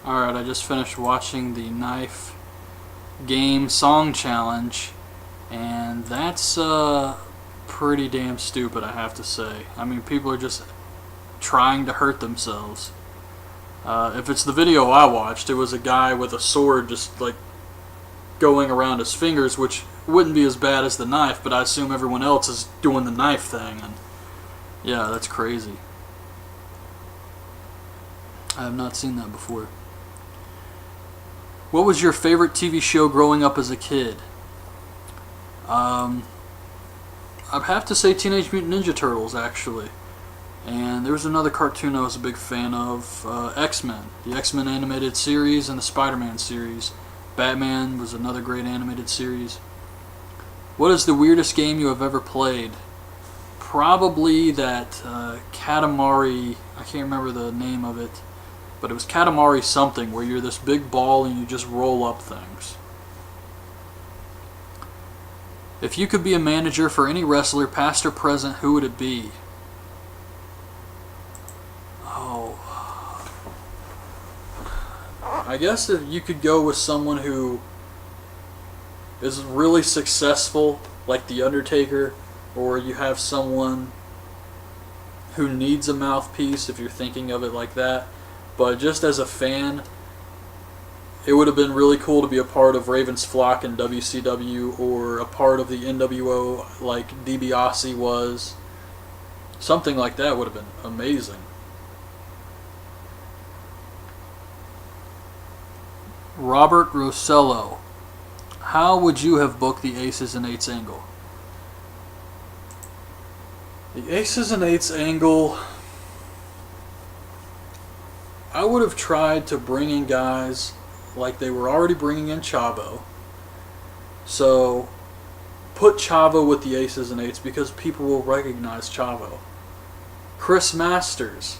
Alright, I just finished watching the Knife Game Song Challenge, and that's pretty damn stupid, I have to say. I mean, people are just trying to hurt themselves. If it's the video I watched, it was a guy with a sword just like going around his fingers, which wouldn't be as bad as the knife, but I assume everyone else is doing the knife thing, and yeah, that's crazy. I have not seen that before. What was your favorite TV show growing up as a kid? I'd have to say Teenage Mutant Ninja Turtles, actually. And there was another cartoon I was a big fan of, X-Men. The X-Men animated series and the Spider-Man series. Batman was another great animated series. What is the weirdest game you have ever played? Probably that Katamari, I can't remember the name of it, but it was Katamari something, where you're this big ball and you just roll up things. If you could be a manager for any wrestler, past or present, who would it be? Oh, I guess if you could go with someone who is really successful, like The Undertaker, or you have someone who needs a mouthpiece, if you're thinking of it like that. But just as a fan, it would have been really cool to be a part of Raven's Flock in WCW, or a part of the NWO like DiBiase was. Something like that would have been amazing. Robert Rossello. How would you have booked the Aces and Eights angle? The Aces and Eights angle, I would have tried to bring in guys like they were already bringing in Chavo. So, put Chavo with the Aces and Eights because people will recognize Chavo. Chris Masters.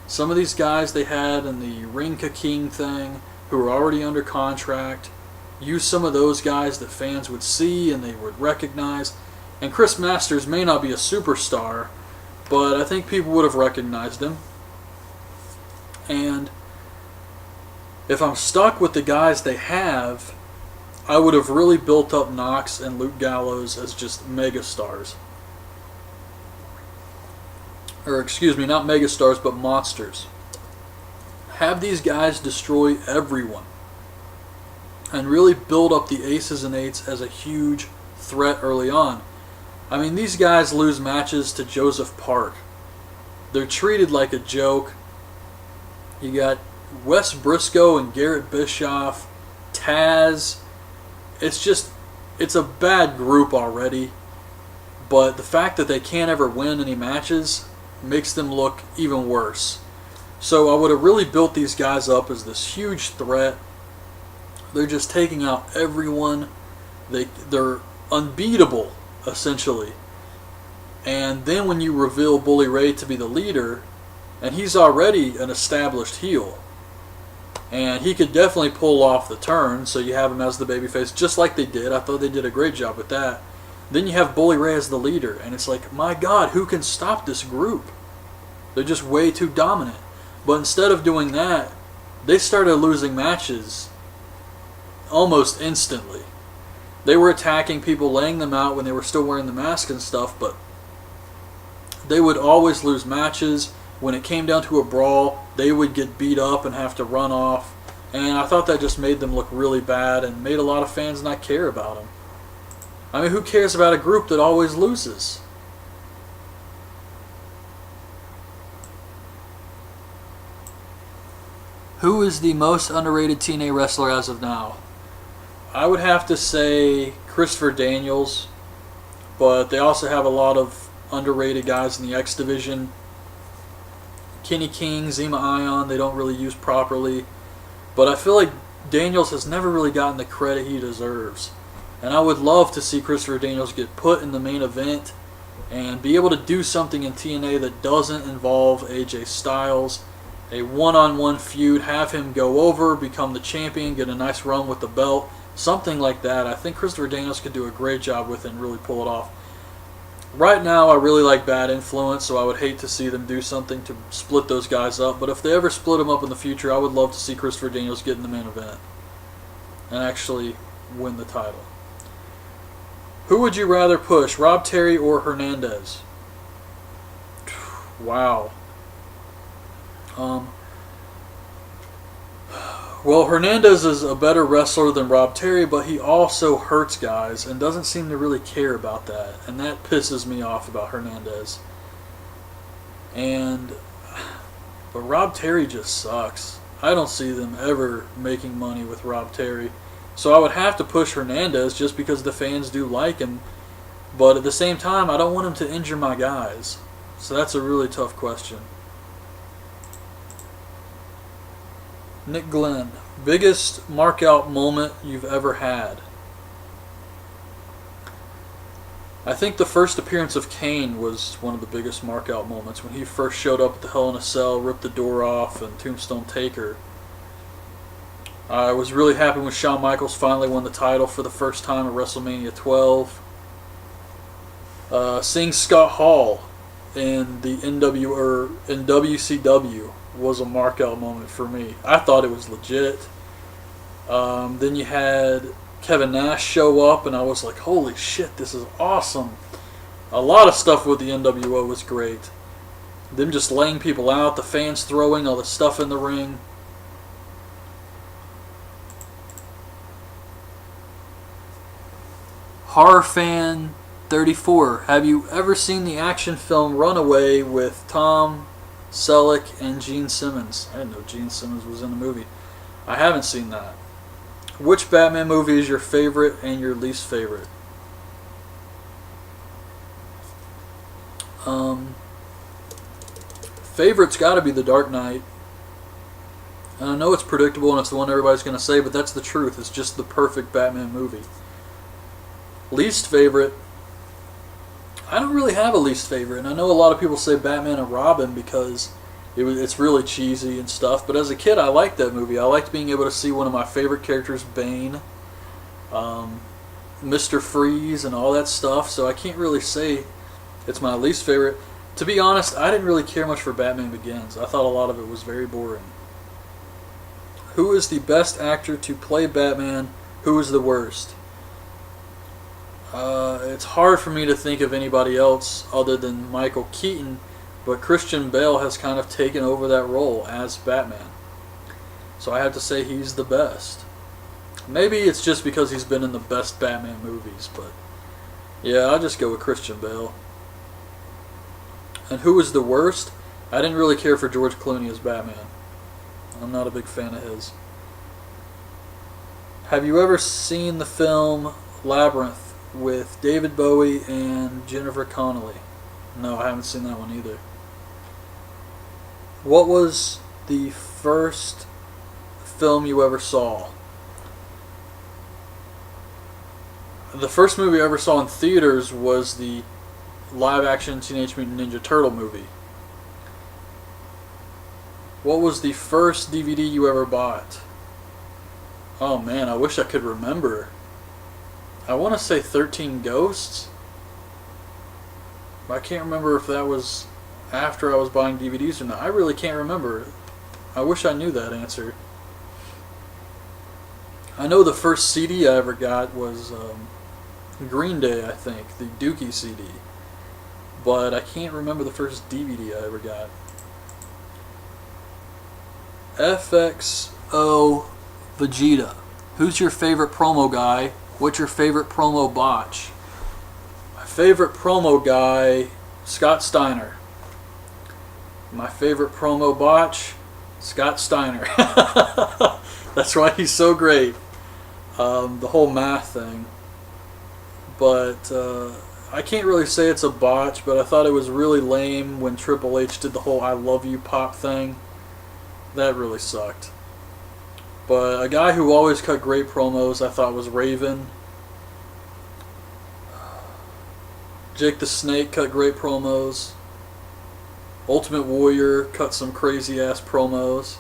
Some of these guys they had in the Ring King thing who were already under contract. Use some of those guys that fans would see and they would recognize. And Chris Masters may not be a superstar, but I think people would have recognized him. And if I'm stuck with the guys they have, I would have really built up Knox and Luke Gallows as just megastars. Or excuse me, not megastars, but monsters. Have these guys destroy everyone. And really build up the Aces and Eights as a huge threat early on. I mean, these guys lose matches to Joseph Park. They're treated like a joke. You got Wes Briscoe and Garrett Bischoff, Taz. It's a bad group already. But the fact that they can't ever win any matches makes them look even worse. So I would have really built these guys up as this huge threat. They're just taking out everyone. They're unbeatable, essentially. And then when you reveal Bully Ray to be the leader, and he's already an established heel, and he could definitely pull off the turn, so you have him as the babyface, just like they did. I thought they did a great job with that. Then you have Bully Ray as the leader, and it's like, my God, who can stop this group? They're just way too dominant. But instead of doing that, they started losing matches almost instantly. They were attacking people, laying them out when they were still wearing the mask and stuff, but they would always lose matches. When it came down to a brawl, they would get beat up and have to run off. And I thought that just made them look really bad and made a lot of fans not care about them. I mean, who cares about a group that always loses? Who is the most underrated TNA wrestler as of now? I would have to say Christopher Daniels, but they also have a lot of underrated guys in the X division. Kenny King, Zema Ion, they don't really use properly. But I feel like Daniels has never really gotten the credit he deserves. And I would love to see Christopher Daniels get put in the main event and be able to do something in TNA that doesn't involve AJ Styles. A one-on-one feud, have him go over, become the champion, get a nice run with the belt. Something like that. I think Christopher Daniels could do a great job with it and really pull it off. Right now, I really like Bad Influence, so I would hate to see them do something to split those guys up. But if they ever split them up in the future, I would love to see Christopher Daniels get in the main event and actually win the title. Who would you rather push, Rob Terry or Hernandez? Wow. Well, Hernandez is a better wrestler than Rob Terry, but he also hurts guys and doesn't seem to really care about that. And that pisses me off about Hernandez. But Rob Terry just sucks. I don't see them ever making money with Rob Terry. So I would have to push Hernandez just because the fans do like him. But at the same time, I don't want him to injure my guys. So that's a really tough question. Nick Glenn, biggest mark-out moment you've ever had? I think the first appearance of Kane was one of the biggest mark-out moments. When he first showed up at the Hell in a Cell, ripped the door off, and Tombstone Taker. I was really happy when Shawn Michaels finally won the title for the first time at WrestleMania 12. Seeing Scott Hall in the in WCW was a mark-out moment for me. I thought it was legit. Then you had Kevin Nash show up, and I was like, holy shit, this is awesome. A lot of stuff with the NWO was great. Them just laying people out, the fans throwing all the stuff in the ring. Horror Fan 34. Have you ever seen the action film Runaway with Tom Selleck and Gene Simmons? I didn't know Gene Simmons was in the movie. I haven't seen that. Which Batman movie is your favorite and your least favorite? Favorite's got to be The Dark Knight. And I know it's predictable and it's the one everybody's going to say, but that's the truth. It's just the perfect Batman movie. Least favorite, I don't really have a least favorite. And I know a lot of people say Batman and Robin because it's really cheesy and stuff. But as a kid, I liked that movie. I liked being able to see one of my favorite characters, Bane, Mr. Freeze, and all that stuff. So I can't really say it's my least favorite. To be honest, I didn't really care much for Batman Begins. I thought a lot of it was very boring. Who is the best actor to play Batman? Who is the worst? It's hard for me to think of anybody else other than Michael Keaton, but Christian Bale has kind of taken over that role as Batman. So I have to say he's the best. Maybe it's just because he's been in the best Batman movies, but yeah, I'll just go with Christian Bale. And who is the worst? I didn't really care for George Clooney as Batman. I'm not a big fan of his. Have you ever seen the film Labyrinth with David Bowie and Jennifer Connelly? No, I haven't seen that one either. What was the first film you ever saw? The first movie I ever saw in theaters was the live-action Teenage Mutant Ninja Turtle movie. What was the first DVD you ever bought? Oh man, I wish I could remember. I want to say 13 Ghosts. I can't remember if that was after I was buying DVDs or not. I really can't remember. I wish I knew that answer. I know the first CD I ever got was Green Day, I think, the Dookie CD. But I can't remember the first DVD I ever got. FXO Vegeta. Who's your favorite promo guy? What's your favorite promo botch? My favorite promo guy, Scott Steiner. My favorite promo botch, Scott Steiner. That's why he's so great. The whole math thing. But I can't really say it's a botch, but I thought it was really lame when Triple H did the whole I love you pop thing. That really sucked. But a guy who always cut great promos I thought was Raven. Jake the Snake cut great promos. Ultimate Warrior cut some crazy ass promos.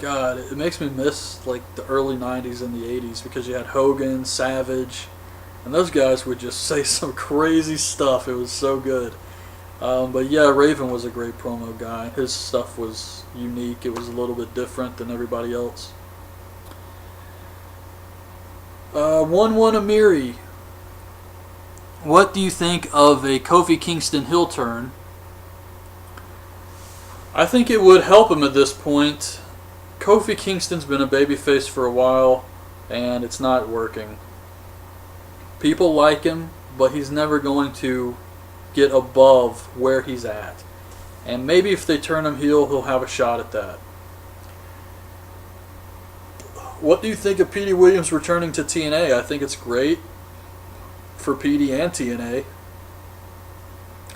God, it makes me miss like the early 90s and the 80s because you had Hogan, Savage, and those guys would just say some crazy stuff. It was so good. But yeah, Raven was a great promo guy. His stuff was unique. It was a little bit different than everybody else. 1-1 Amiri. What do you think of a Kofi Kingston heel turn? I think it would help him at this point. Kofi Kingston's been a babyface for a while, and it's not working. People like him, but he's never going to get above where he's at. And maybe if they turn him heel, he'll have a shot at that. What do you think of Petey Williams returning to TNA? I think it's great for Petey and TNA.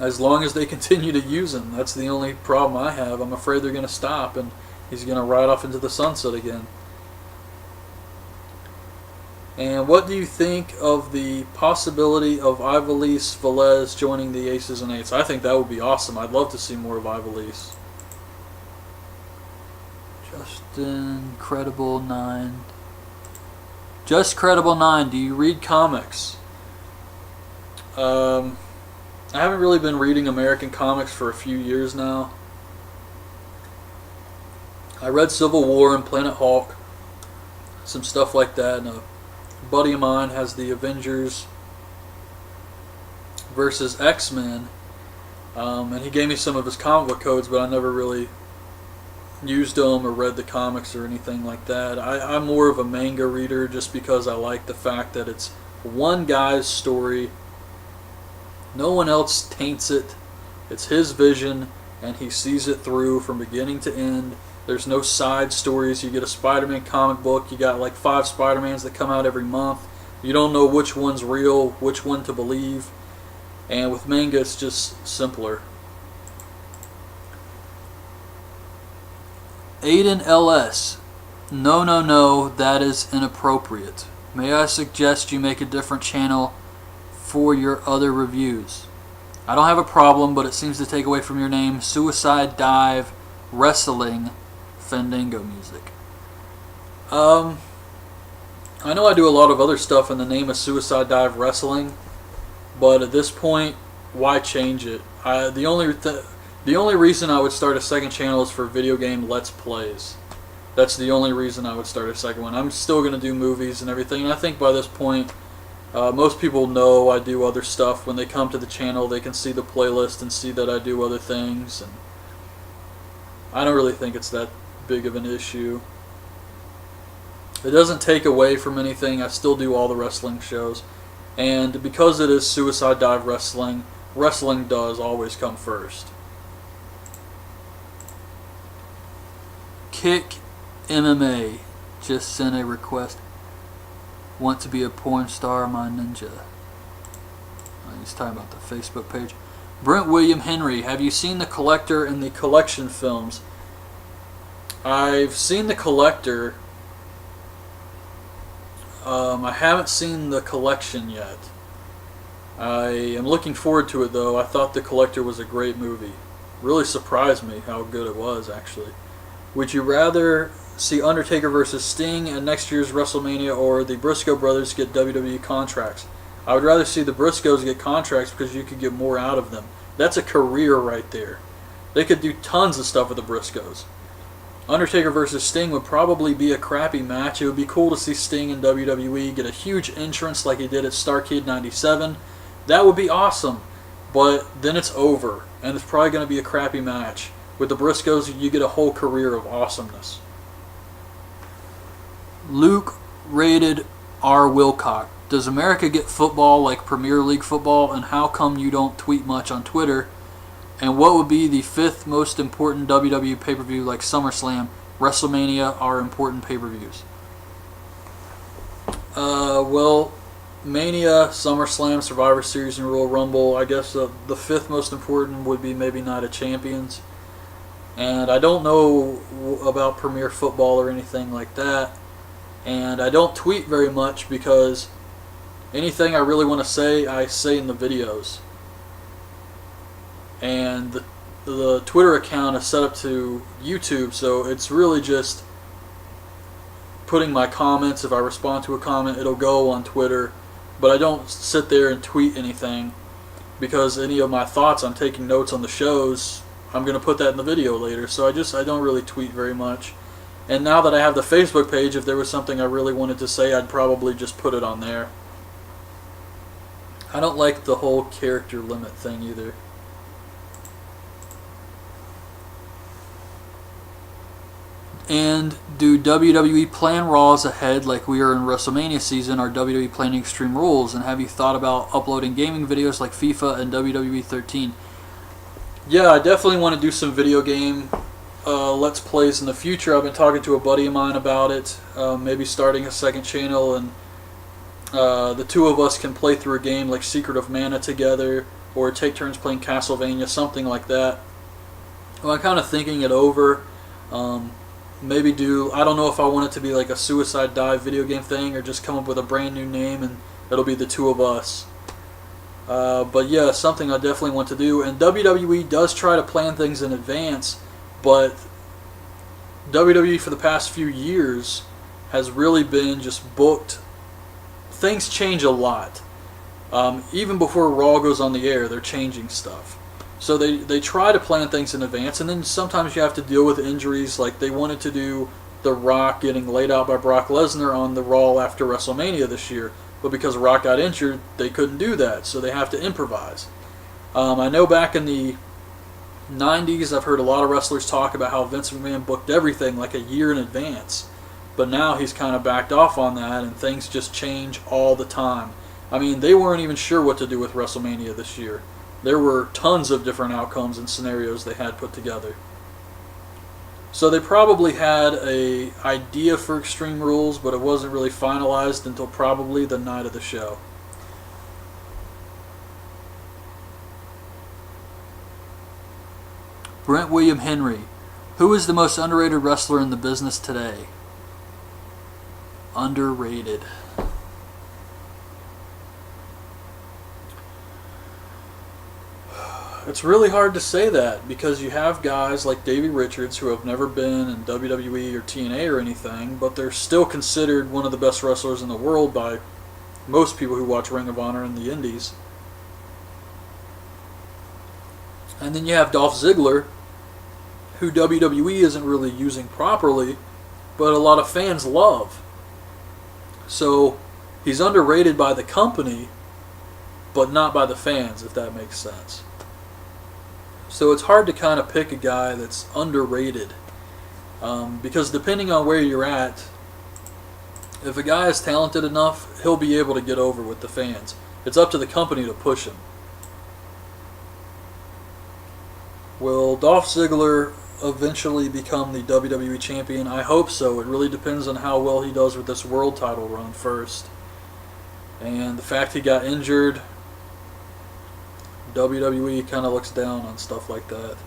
As long as they continue to use him. That's the only problem I have. I'm afraid they're going to stop and he's going to ride off into the sunset again. And what do you think of the possibility of Ivelisse Velez joining the Aces and Eights? I think that would be awesome. I'd love to see more of Ivelisse. Justin Credible 9. Just Credible 9. Do you read comics? I haven't really been reading American comics for a few years now. I read Civil War and Planet Hulk, some stuff like that, and a buddy of mine has the Avengers versus X-Men, and he gave me some of his comic book codes, but I never really used them or read the comics or anything like that. I'm more of a manga reader just because I like the fact that it's one guy's story. No one else taints it. It's his vision, and he sees it through from beginning to end. There's no side stories. You get a Spider-Man comic book, you got like 5 Spider-Mans that come out every month. You don't know which one's real, which one to believe. And with manga, it's just simpler. Aiden LS. No, that is inappropriate. May I suggest you make a different channel for your other reviews? I don't have a problem, but it seems to take away from your name. Suicide Dive Wrestling Fandango Music. I know I do a lot of other stuff in the name of Suicide Dive Wrestling, but at this point, why change it? The only reason I would start a second channel is for video game Let's Plays. That's the only reason I would start a second one. I'm still going to do movies and everything, and I think by this point, most people know I do other stuff. When they come to the channel, they can see the playlist and see that I do other things, and I don't really think it's that big of an issue. It doesn't take away from anything. I still do all the wrestling shows, and because it is Suicide Dive Wrestling, wrestling does always come first. Kick MMA just sent a request. Want to be a porn star, my ninja. He's talking about the Facebook page. Brent William Henry, have you seen The Collector and the Collection films? I've seen The Collector. I haven't seen The Collection yet. I am looking forward to it, though. I thought The Collector was a great movie. Really surprised me how good it was, actually. Would you rather see Undertaker versus Sting at next year's WrestleMania or the Briscoe brothers get WWE contracts? I would rather see the Briscoes get contracts because you could get more out of them. That's a career right there. They could do tons of stuff with the Briscoes. Undertaker versus Sting would probably be a crappy match. It would be cool to see Sting in WWE get a huge entrance like he did at Starrcade 97. That would be awesome. But then it's over, and it's probably going to be a crappy match. With the Briscoes, you get a whole career of awesomeness. Luke rated R. Wilcock. Does America get football like Premier League football, and how come you don't tweet much on Twitter? And what would be the 5th most important WWE pay-per-view like SummerSlam, WrestleMania are important pay-per-views? Well, Mania, SummerSlam, Survivor Series, and Royal Rumble. I guess the 5th most important would be maybe Night of Champions. And I don't know about Premier Football or anything like that. And I don't tweet very much because anything I really want to say, I say in the videos. And the Twitter account is set up to YouTube, so it's really just putting my comments. If I respond to a comment, it'll go on Twitter, but I don't sit there and tweet anything, because any of my thoughts, I'm taking notes on the shows, I'm going to put that in the video later. So I don't really tweet very much. And now that I have the Facebook page, if there was something I really wanted to say, I'd probably just put it on there. I don't like the whole character limit thing either. And do WWE plan Raws ahead like we are in WrestleMania season, or WWE planning Extreme Rules? And have you thought about uploading gaming videos like FIFA and WWE 13? Yeah, I definitely want to do some video game Let's Plays in the future. I've been talking to a buddy of mine about it, maybe starting a second channel, and the two of us can play through a game like Secret of Mana together, or take turns playing Castlevania, something like that. Well, I'm kind of thinking it over. Maybe do, I don't know if I want it to be like a Suicide Dive video game thing, or just come up with a brand new name and it'll be the two of us. But yeah, something I definitely want to do. And WWE does try to plan things in advance, but WWE for the past few years has really been just booked. Things change a lot. Even before Raw goes on the air, they're changing stuff. So they try to plan things in advance, and then sometimes you have to deal with injuries. Like they wanted to do The Rock getting laid out by Brock Lesnar on the Raw after WrestleMania this year, but because Rock got injured, they couldn't do that, so they have to improvise. I know back in the 90s, I've heard a lot of wrestlers talk about how Vince McMahon booked everything like a year in advance, but now he's kind of backed off on that, and things just change all the time. I mean, they weren't even sure what to do with WrestleMania this year. There were tons of different outcomes and scenarios they had put together. So they probably had an idea for Extreme Rules, but it wasn't really finalized until probably the night of the show. Brent William Henry. Who is the most underrated wrestler in the business today? Underrated. It's really hard to say that, because you have guys like Davey Richards who have never been in WWE or TNA or anything, but they're still considered one of the best wrestlers in the world by most people who watch Ring of Honor in the Indies. And then you have Dolph Ziggler, who WWE isn't really using properly, but a lot of fans love. So he's underrated by the company, but not by the fans, if that makes sense. So it's hard to kind of pick a guy that's underrated, because depending on where you're at, if a guy is talented enough, he'll be able to get over with the fans. It's up to the company to push him. Will Dolph Ziggler eventually become the WWE champion? I hope so. It really depends on how well he does with this world title run first. And the fact he got injured, WWE kind of looks down on stuff like that.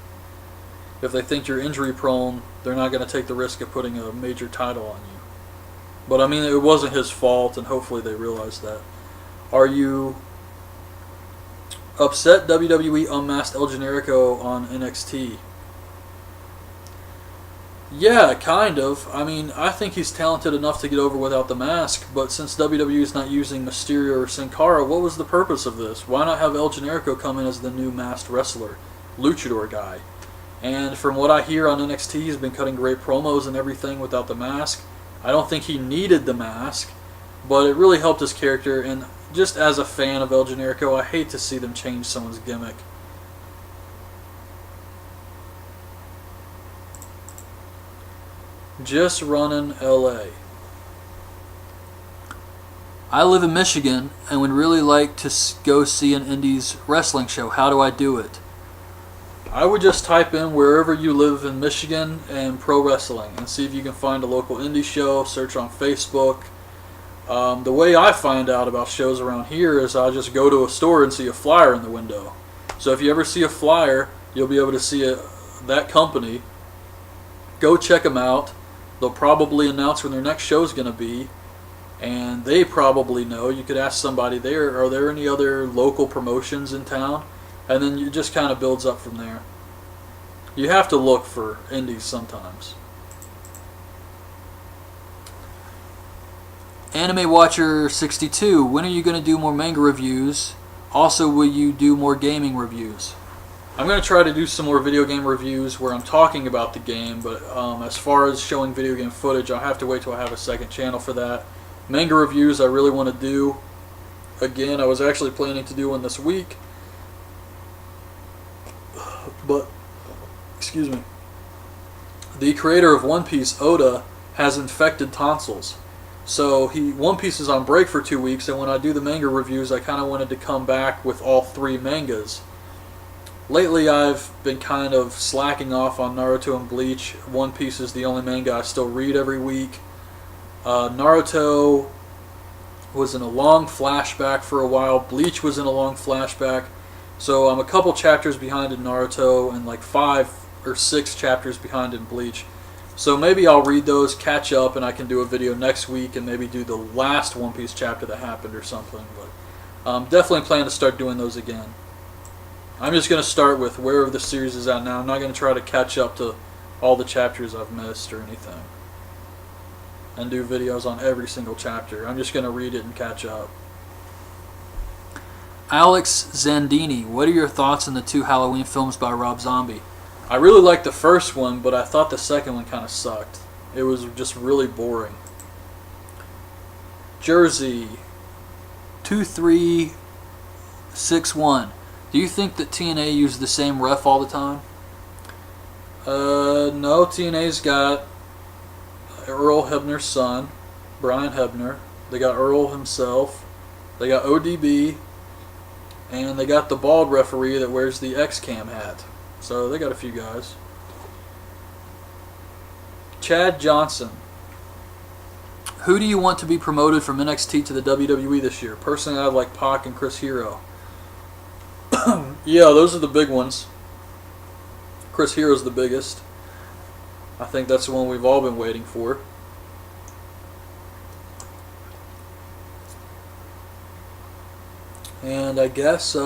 If they think you're injury prone, they're not going to take the risk of putting a major title on you. But I mean, it wasn't his fault, and hopefully they realize that. Are you upset WWE unmasked El Generico on NXT? Yeah, kind of. I mean, I think he's talented enough to get over without the mask, but since WWE is not using Mysterio or Sin Cara, what was the purpose of this? Why not have El Generico come in as the new masked wrestler, luchador guy? And from what I hear on NXT, he's been cutting great promos and everything without the mask. I don't think he needed the mask, but it really helped his character, and just as a fan of El Generico, I hate to see them change someone's gimmick. Just running LA. I live in Michigan and would really like to go see an indies wrestling show. How do I do it? I would just type in wherever you live in Michigan and pro wrestling and see if you can find a local indie show. Search on Facebook. The way I find out about shows around here is I just go to a store and see a flyer in the window. So if you ever see a flyer, you'll be able to see that company. Go check them out. They'll probably announce when their next show is going to be, and they probably know. You could ask somebody there, are there any other local promotions in town? And then it just kind of builds up from there. You have to look for indies sometimes. Anime Watcher 62, when are you going to do more manga reviews? Also, will you do more gaming reviews? I'm going to try to do some more video game reviews where I'm talking about the game, but as far as showing video game footage, I'll have to wait till I have a second channel for that. Manga reviews I really want to do. Again, I was actually planning to do one this week, but, excuse me, the creator of One Piece, Oda, has infected tonsils. So One Piece is on break for 2 weeks, and when I do the manga reviews, I kind of wanted to come back with all 3 mangas. Lately, I've been kind of slacking off on Naruto and Bleach. One Piece is the only manga I still read every week. Naruto was in a long flashback for a while. Bleach was in a long flashback. So I'm a couple chapters behind in Naruto and like 5 or 6 chapters behind in Bleach. So maybe I'll read those, catch up, and I can do a video next week and maybe do the last One Piece chapter that happened or something. But definitely plan to start doing those again. I'm just going to start with wherever the series is at now. I'm not going to try to catch up to all the chapters I've missed or anything and do videos on every single chapter. I'm just going to read it and catch up. Alex Zandini, what are your thoughts on the 2 Halloween films by Rob Zombie? I really liked the first one, but I thought the second one kind of sucked. It was just really boring. Jersey 2361. Do you think that TNA used the same ref all the time? No, TNA's got Earl Hebner's son, Brian Hebner. They got Earl himself. They got ODB. And they got the bald referee that wears the X-Cam hat. So they got a few guys. Chad Johnson. Who do you want to be promoted from NXT to the WWE this year? Personally, I'd like Pac and Chris Hero. Yeah, those are the big ones. Chris Hero's the biggest. I think that's the one we've all been waiting for. And I guess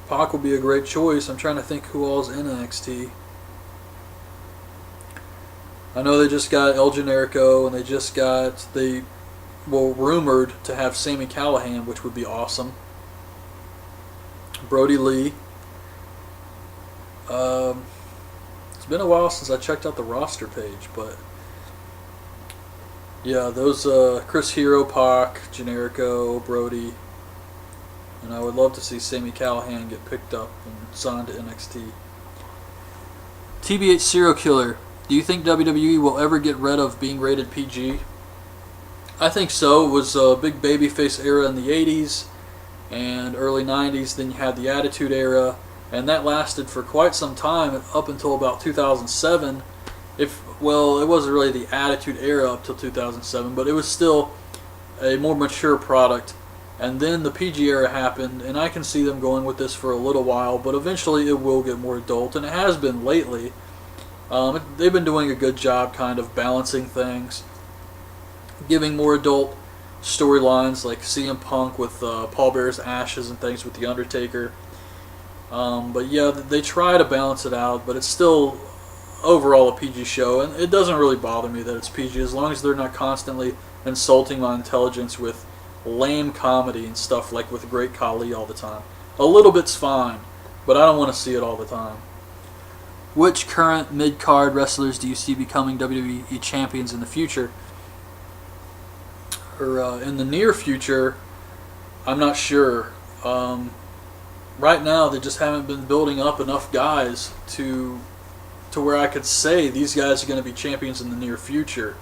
Pac will be a great choice. I'm trying to think who all's in NXT. I know they just got El Generico, and they just got, rumored to have Sami Callihan, which would be awesome. Brody Lee. It's been a while since I checked out the roster page, but yeah, those Chris Hero, Pac, Generico, Brody, and I would love to see Sami Callihan get picked up and signed to NXT. TBH Serial Killer. Do you think WWE will ever get rid of being rated PG? I think so. It was a big babyface era in the 80s and early 90s. Then you had the Attitude Era, and that lasted for quite some time, up until about 2007. It wasn't really the Attitude Era up till 2007, but it was still a more mature product. And then the PG era happened, and I can see them going with this for a little while, but eventually it will get more adult, and it has been lately. They've been doing a good job kind of balancing things, giving more adult storylines like CM Punk with Paul Bearer's Ashes and things with The Undertaker. But yeah, they try to balance it out, but it's still overall a PG show, and it doesn't really bother me that it's PG as long as they're not constantly insulting my intelligence with lame comedy and stuff like with Great Khali all the time. A little bit's fine, but I don't want to see it all the time. Which current mid-card wrestlers do you see becoming WWE champions in the future? Or in the near future, I'm not sure. Right now, they just haven't been building up enough guys to where I could say these guys are going to be champions in the near future.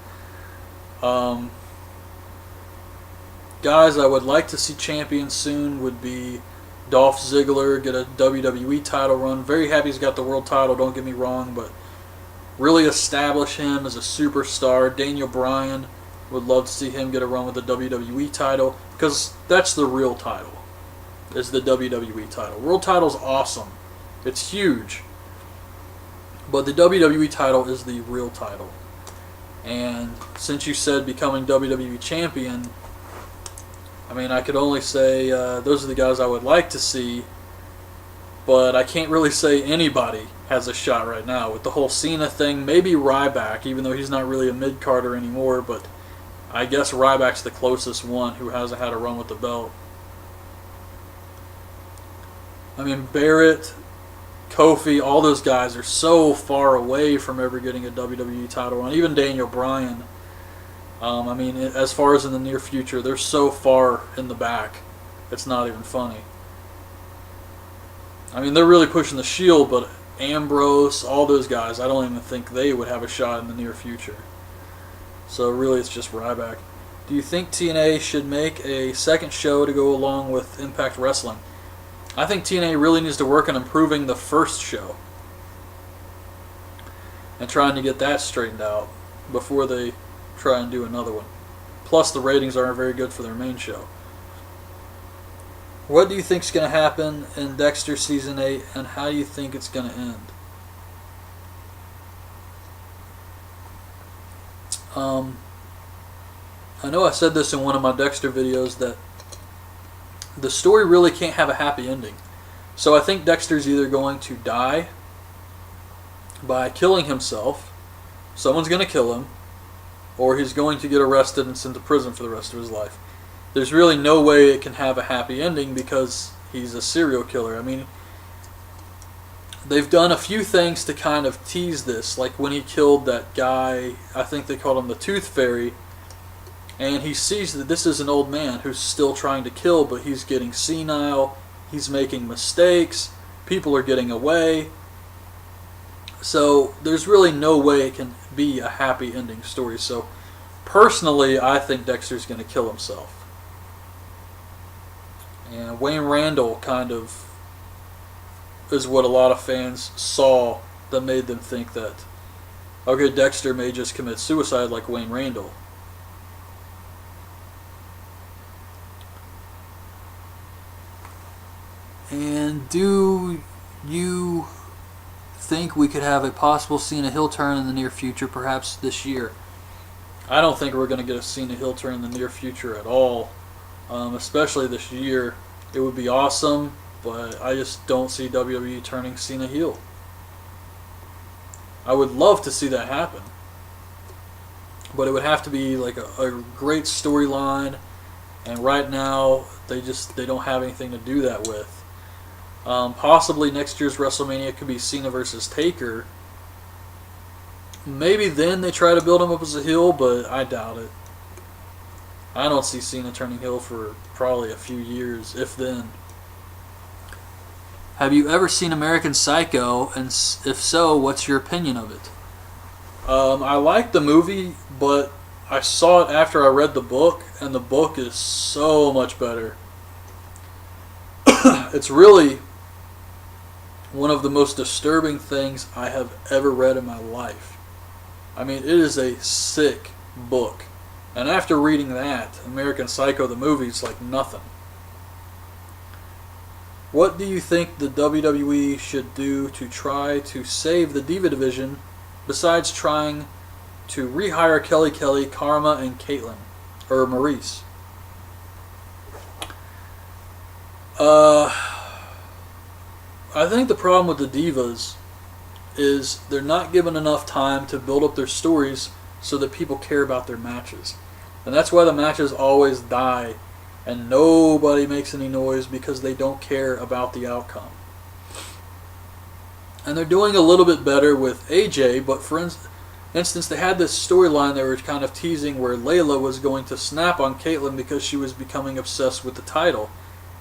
Guys I would like to see champions soon would be Dolph Ziggler, get a WWE title run. Very happy he's got the world title, don't get me wrong, but really establish him as a superstar. Daniel Bryan, would love to see him get a run with the WWE title, because that's the real title, is the WWE title. World title's awesome. It's huge. But the WWE title is the real title. And since you said becoming WWE champion, I mean, I could only say those are the guys I would like to see, but I can't really say anybody has a shot right now with the whole Cena thing. Maybe Ryback, even though he's not really a mid-carder anymore, but I guess Ryback's the closest one who hasn't had a run with the belt. I mean, Barrett, Kofi, all those guys are so far away from ever getting a WWE title run. Even Daniel Bryan. I mean, as far as in the near future, they're so far in the back. It's not even funny. I mean, they're really pushing the Shield, but Ambrose, all those guys, I don't even think they would have a shot in the near future. So really, it's just Ryback. Do you think TNA should make a second show to go along with Impact Wrestling? I think TNA really needs to work on improving the first show and trying to get that straightened out before they try and do another one. Plus, the ratings aren't very good for their main show. What do you think is going to happen in Dexter Season 8, and how do you think it's going to end? I know I said this in one of my Dexter videos that the story really can't have a happy ending. So I think Dexter's either going to die by killing himself, someone's going to kill him, or he's going to get arrested and sent to prison for the rest of his life. There's really no way it can have a happy ending because he's a serial killer. I mean, they've done a few things to kind of tease this, like when he killed that guy, I think they called him the Tooth Fairy, and he sees that this is an old man who's still trying to kill, but he's getting senile, he's making mistakes, people are getting away. So there's really no way it can be a happy ending story. So personally, I think Dexter's going to kill himself. And Wayne Randall kind of is what a lot of fans saw that made them think that, okay, Dexter may just commit suicide like Wayne Randall. And do you think we could have a possible Cena heel turn in the near future, perhaps this year? I don't think we're going to get a Cena heel turn in the near future at all, especially this year. It would be awesome, but I just don't see WWE turning Cena heel. I would love to see that happen, but it would have to be like a great storyline, and right now they don't have anything to do that with. Possibly next year's WrestleMania could be Cena versus Taker. Maybe then they try to build him up as a heel, but I doubt it. I don't see Cena turning heel for probably a few years, if then. Have you ever seen American Psycho, and if so, what's your opinion of it? I liked the movie, but I saw it after I read the book, and the book is so much better. It's really one of the most disturbing things I have ever read in my life. I mean, it is a sick book. And after reading that, American Psycho, the movie, is like nothing. What do you think the WWE should do to try to save the Diva division, besides trying to rehire Kelly Kelly, Karma, and Caitlyn? Or Maurice? I think the problem with the Divas is they're not given enough time to build up their stories so that people care about their matches. And that's why the matches always die and nobody makes any noise, because they don't care about the outcome. And they're doing a little bit better with AJ, but for instance, they had this storyline they were kind of teasing where Layla was going to snap on Caitlyn because she was becoming obsessed with the title.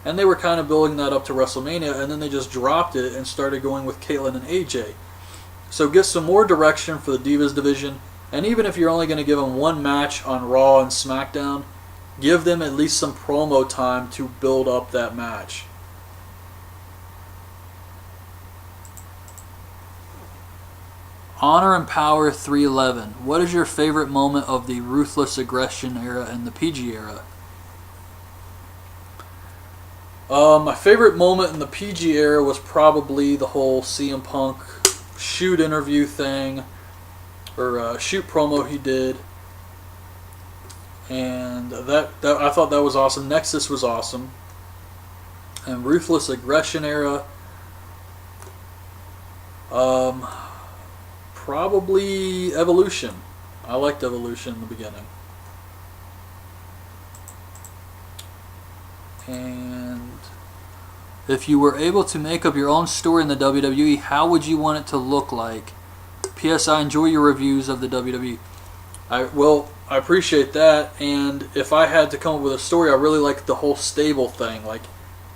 And they were kind of building that up to WrestleMania, and then they just dropped it and started going with Caitlyn and AJ. So get some more direction for the Divas division, and even if you're only going to give them one match on Raw and SmackDown, give them at least some promo time to build up that match. Honor and Power 311. What is your favorite moment of the Ruthless Aggression era and the PG era? My favorite moment in the PG era was probably the whole CM Punk shoot interview thing, or shoot promo he did, and that I thought that was awesome. Nexus was awesome, and Ruthless Aggression era. Probably Evolution. I liked Evolution in the beginning. And if you were able to make up your own story in the WWE, how would you want it to look like? P.S. I enjoy your reviews of the WWE. I appreciate that, and if I had to come up with a story, I really like the whole stable thing. Like,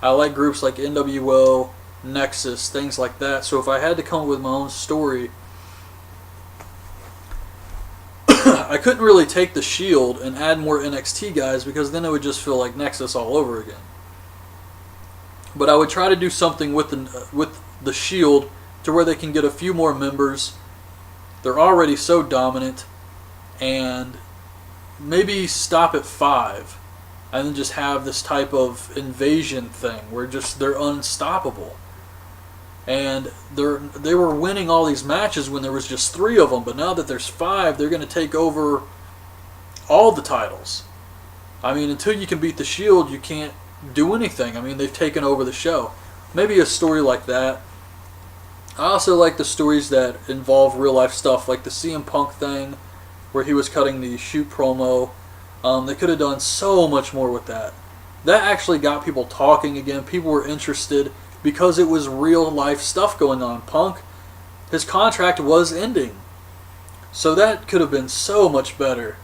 I like groups like NWO, Nexus, things like that. So if I had to come up with my own story, I couldn't really take the Shield and add more NXT guys because then it would just feel like Nexus all over again. But I would try to do something with the Shield to where they can get a few more members. They're already so dominant, and maybe stop at 5 and then just have this type of invasion thing where they're unstoppable. And they were winning all these matches when there was just 3 of them, but now that there's 5, they're going to take over all the titles. I mean, until you can beat the Shield, you can't do anything. I mean, they've taken over the show. Maybe a story like that. I also like the stories that involve real life stuff, like the CM Punk thing, where he was cutting the shoot promo. They could have done so much more with that. That actually got people talking again. People were interested because it was real life stuff going on. Punk, his contract was ending. So that could have been so much better.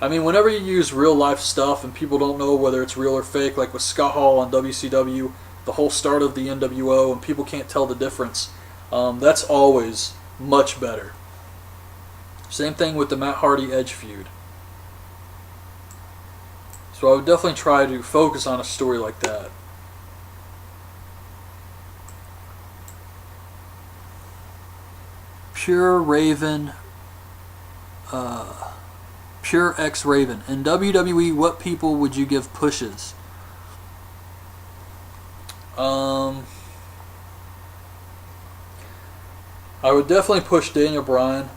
I mean, whenever you use real life stuff and people don't know whether it's real or fake, like with Scott Hall on WCW, the whole start of the NWO, and people can't tell the difference, that's always much better. Same thing with the Matt Hardy Edge feud. So I would definitely try to focus on a story like that. Pure Raven, Pure X Raven. In WWE, what people would you give pushes? I would definitely push Daniel Bryan.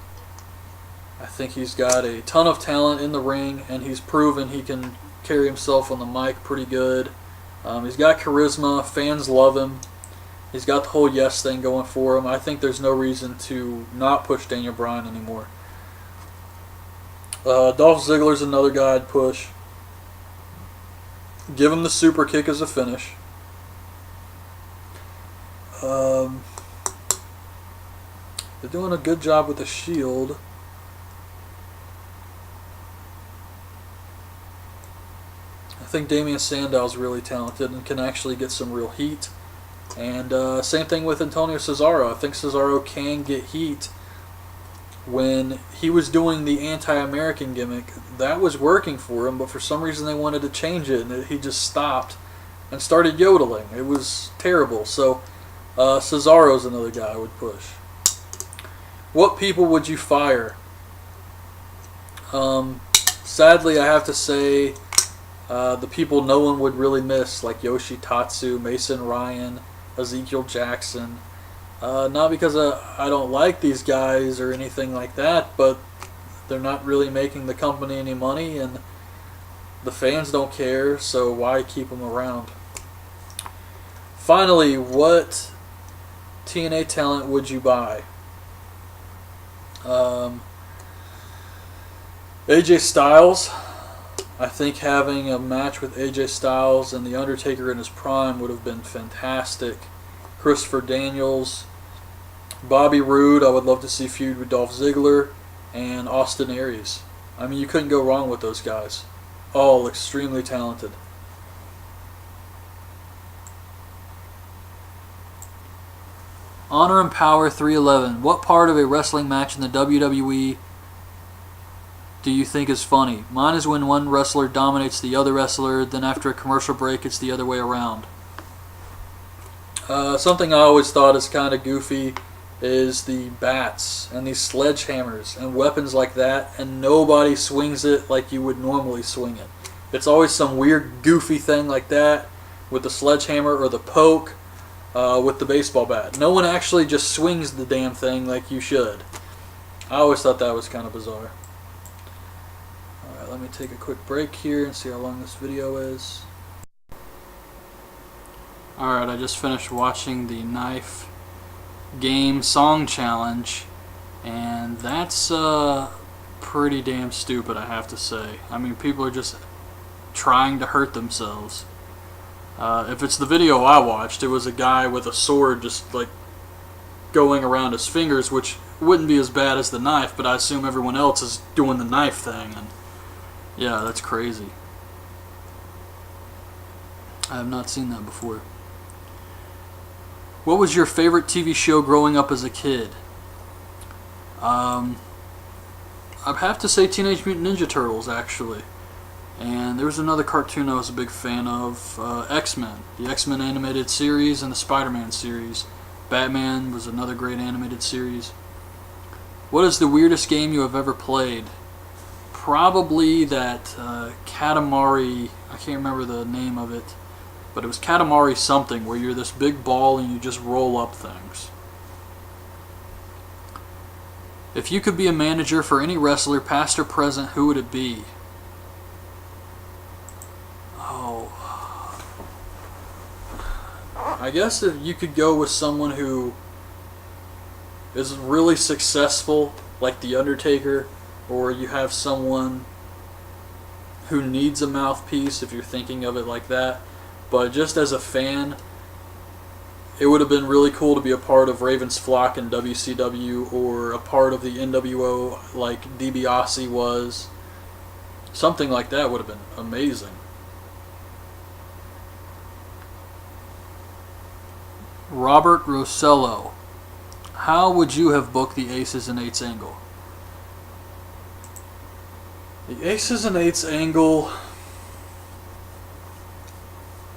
I think he's got a ton of talent in the ring, and he's proven he can carry himself on the mic pretty good. He's got charisma. Fans love him. He's got the whole yes thing going for him. I think there's no reason to not push Daniel Bryan anymore. Dolph Ziggler's another guy I'd push. Give him the super kick as a finish. They're doing a good job with the Shield. I think Damian Sandow's really talented and can actually get some real heat. And same thing with Antonio Cesaro. I think Cesaro can get heat. When he was doing the anti-American gimmick, that was working for him, but for some reason they wanted to change it, and he just stopped and started yodeling. It was terrible. So Cesaro's another guy I would push. What people would you fire? Sadly, I have to say the people no one would really miss, like Yoshitatsu, Mason Ryan, Ezekiel Jackson. Not because I don't like these guys or anything like that, but they're not really making the company any money, and the fans don't care, so why keep them around? Finally, what TNA talent would you buy? AJ Styles. I think having a match with AJ Styles and The Undertaker in his prime would have been fantastic. Christopher Daniels. Bobby Roode, I would love to see feud with Dolph Ziggler. And Austin Aries. I mean, you couldn't go wrong with those guys. All extremely talented. Honor and Power 311. What part of a wrestling match in the WWE do you think is funny? Mine is when one wrestler dominates the other wrestler, then after a commercial break it's the other way around. Something I always thought is kind of goofy is the bats and these sledgehammers and weapons like that, and nobody swings it like you would normally swing it. It's always some weird goofy thing like that with the sledgehammer or the poke with the baseball bat. No one actually just swings the damn thing like you should. I always thought that was kind of bizarre. Alright, let me take a quick break here and see how long this video is. Alright, I just finished watching the knife game song challenge, and that's pretty damn stupid, I have to say. I mean, people are just trying to hurt themselves. If it's the video I watched, it was a guy with a sword just like going around his fingers, which wouldn't be as bad as the knife, but I assume everyone else is doing the knife thing, and yeah, that's crazy. I have not seen that before. What was your favorite TV show growing up as a kid? I'd have to say Teenage Mutant Ninja Turtles, actually. And there was another cartoon I was a big fan of, X-Men. The X-Men animated series and the Spider-Man series. Batman was another great animated series. What is the weirdest game you have ever played? Probably that Katamari, I can't remember the name of it, but it was Katamari something, where you're this big ball and you just roll up things. If you could be a manager for any wrestler, past or present, who would it be? I guess if you could go with someone who is really successful, like The Undertaker, or you have someone who needs a mouthpiece, if you're thinking of it like that. But just as a fan, it would have been really cool to be a part of Raven's Flock in WCW, or a part of the NWO like DiBiase was. Something like that would have been amazing. Robert Rossello. How would you have booked the Aces and Eights angle? The Aces and Eights angle,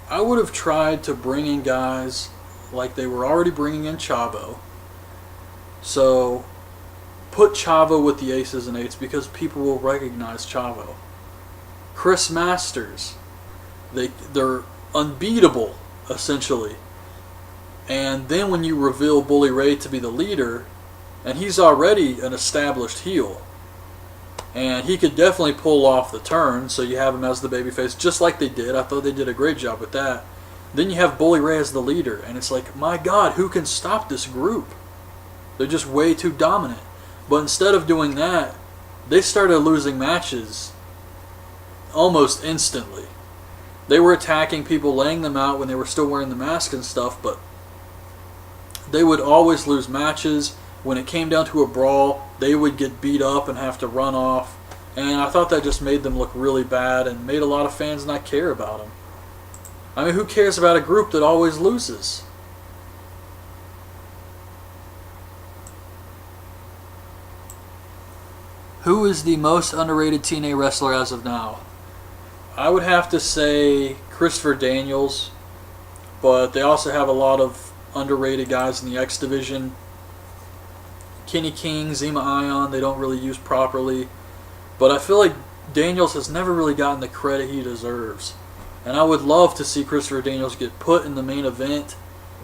I would have tried to bring in guys like they were already bringing in Chavo. So put Chavo with the Aces and Eights because people will recognize Chavo. Chris Masters, they're unbeatable essentially. And then when you reveal Bully Ray to be the leader, and he's already an established heel, and he could definitely pull off the turn, so you have him as the babyface, just like they did. I thought they did a great job with that. Then you have Bully Ray as the leader, and it's like, my God, who can stop this group? They're just way too dominant. But instead of doing that, they started losing matches almost instantly. They were attacking people, laying them out when they were still wearing the mask and stuff, but they would always lose matches. When it came down to a brawl, they would get beat up and have to run off. And I thought that just made them look really bad and made a lot of fans not care about them. I mean, who cares about a group that always loses? Who is the most underrated TNA wrestler as of now? I would have to say Christopher Daniels, but they also have a lot of underrated guys in the X division. Kenny King, Zema Ion, they don't really use properly. But I feel like Daniels has never really gotten the credit he deserves. And I would love to see Christopher Daniels get put in the main event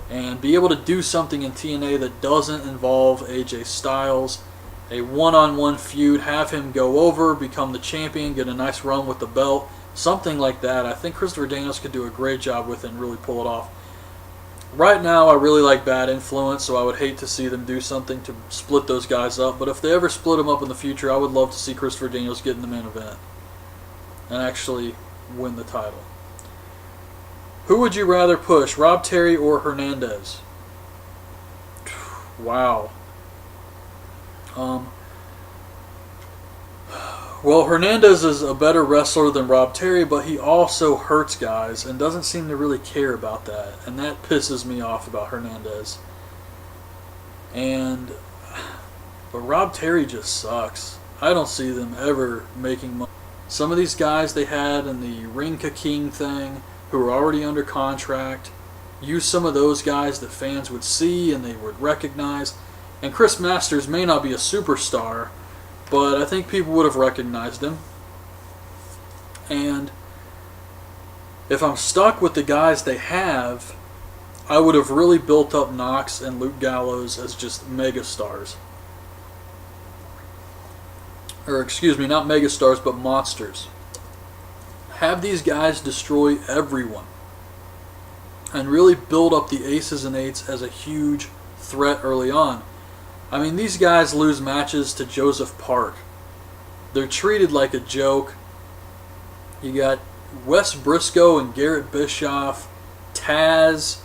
and be able to do something in TNA that doesn't involve AJ Styles. A one-on-one feud, have him go over, become the champion, get a nice run with the belt. Something like that. I think Christopher Daniels could do a great job with it and really pull it off. Right now, I really like Bad Influence, so I would hate to see them do something to split those guys up. But if they ever split them up in the future, I would love to see Christopher Daniels get in the main event and actually win the title. Who would you rather push, Rob Terry or Hernandez? Wow. Well, Hernandez is a better wrestler than Rob Terry, but he also hurts guys and doesn't seem to really care about that. And that pisses me off about Hernandez. But Rob Terry just sucks. I don't see them ever making money. Some of these guys they had in the Ring King thing, who were already under contract, use some of those guys that fans would see and they would recognize. And Chris Masters may not be a superstar, but I think people would have recognized him. And if I'm stuck with the guys they have, I would have really built up Knox and Luke Gallows as just megastars. Or excuse me, not megastars, but monsters. Have these guys destroy everyone. And really build up the Aces and Eights as a huge threat early on. I mean, these guys lose matches to Joseph Park. They're treated like a joke. You got Wes Briscoe and Garrett Bischoff, Taz.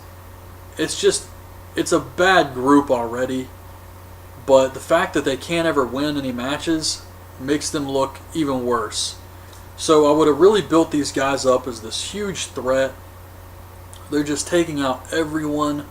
It's a bad group already. But the fact that they can't ever win any matches makes them look even worse. So I would have really built these guys up as this huge threat. They're just taking out everyone.